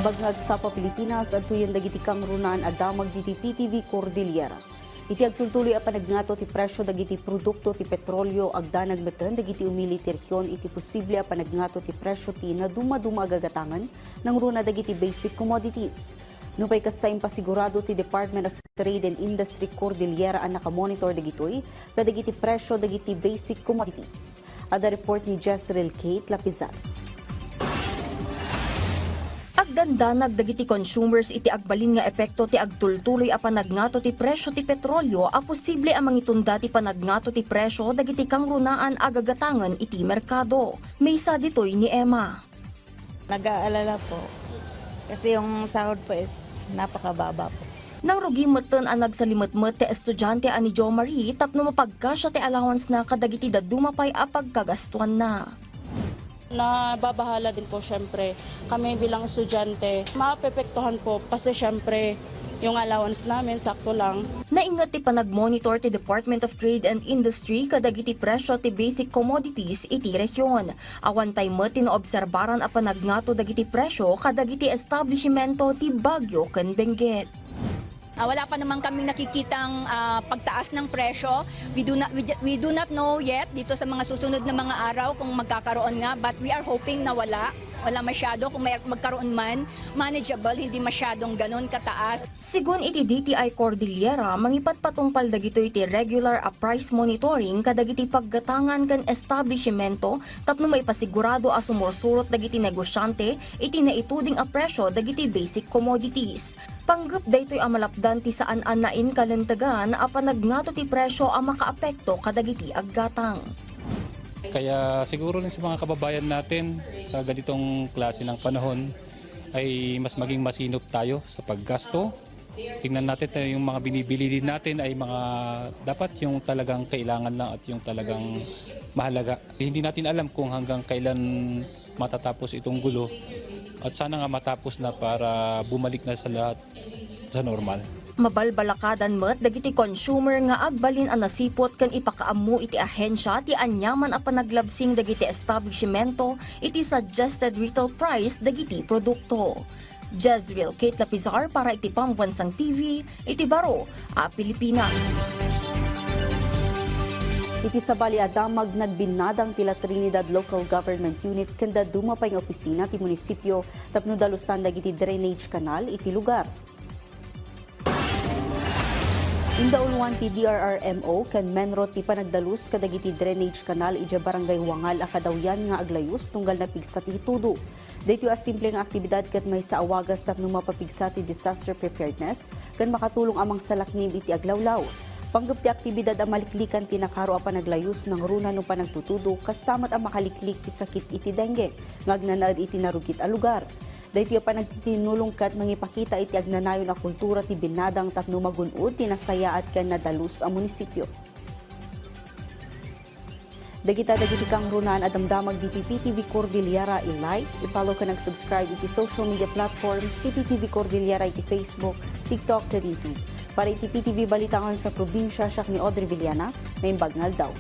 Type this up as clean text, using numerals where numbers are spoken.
Bangag sa Pilipinas at tuyan dagiti kang runaan adamag diti PTV Cordillera. Iti agtultuloy a panagnato ti presyo dagiti produkto ti petrolyo agdanag meten dagiti umili ti rehiyon iti posible a panagnato ti presyo ti na duma-duma agagatangan ng runa dagiti basic commodities. Nupay kasayng pasigurado ti Department of Trade and Industry Cordillera ang nakamonitor dagitoy kadagiti presyo dagiti basic commodities. Ada report ni Jezreel Kate Lapizar. Agdandanag dagiti consumers iti agbalin nga epekto ti agtultuloy a panagnato ti presyo ti petrolyo a posible a mangitunda ti panagnato ti presyo dagiti kang runaan agagatangan iti merkado. Maysa ditoy ni Emma. Nag-aalala po kasi yung sahod po is napakababa po. Nang rugi meten ang nagsalimetmet ti estudyante ani Jo Marie tapno mapagkasya ti allowance na kadagiti dadumapay a pagkagastuan na. Nababahala din po syempre kami bilang estudyante. Maapepektuhan po kasi syempre yung allowance namin sakto lang. Naingat ti panagmonitor ti Department of Trade and Industry kadagiti presyo ti basic commodities iti rehiyon. Awan pay met tinoobserbaran a panagnato dagiti presyo kadagiti establishmento ti Baguio ken Benguet. Wala pa naman kaming nakikitang pagtaas ng presyo. We do not know yet dito sa mga susunod na mga araw kung magkakaroon nga, but we are hoping na wala masyado. Kung may magkaroon man, manageable, hindi masyadong ganun kataas. Sigun iti DTI Cordillera, mangipatpatungpal dagito iti regular a price monitoring kadagiti paggatangan kan establishmento tapno may pasigurado a sumursurot dagiti negosyante iti naituding a presyo dagiti basic commodities. Panggap daytoy a malapdan ti saan anain kalentagan a panagnato ti presyo a makaapekto kadagiti aggatang. Kaya siguro rin sa mga kababayan natin sa ganitong klase ng panahon ay mas maging masinop tayo sa paggasto. Tingnan natin na yung mga binibili din natin ay mga dapat yung talagang kailangan lang at yung talagang mahalaga. Hindi natin alam kung hanggang kailan matatapos itong gulo at sana nga matapos na para bumalik na sa lahat sa normal. Mabalbalakadan met dagiti consumer nga agbalin ang nasipot kan ipakaammo iti ahensya ti anyaman a panaglabsing dagiti establishmento iti suggested retail price dagiti produkto. Jezreel Kate Lapizar para iti Pambansang TV, iti Baro, Pilipinas. Iti sabali adamag nagbinadang tila Trinidad Local Government Unit kanda dumapay nga opisina ti munisipyo tapno dalusan dagiti drainage canal iti lugar. Indauluan ti DRRMO ken Menro ti panagdalus kadagiti drainage canal iti barangay Wangal a kadawyan nga aglayus tunggal na pigsa ti tudo. Dito a simple nga aktibidad ket may sa awagas tapno mapapigsa ti disaster preparedness ken makatulong amang salaknib iti aglawlaw. Panggap ti aktibidad a maliklikan ti nakaro a panaglayus ng runa no panagtutudo kastamat a makaliklik ti sakit iti dengue ngagnanaad iti narugit a lugar. Dahil pa nagtitinulong kat mangipakita iti agnanayon na kultura ti binadang tapno magunod tinasaya at kan nadalus ang munisipyo. Dagiti kang runaan adamdamag di PTV Cordillera i-like, i-follow ka nag-subscribe iti social media platforms ti PTV Cordillera iti Facebook, TikTok, ken YouTube. Para iti PTV balitangan sa probinsya siya ni Audrey Villana, may bagnal daw.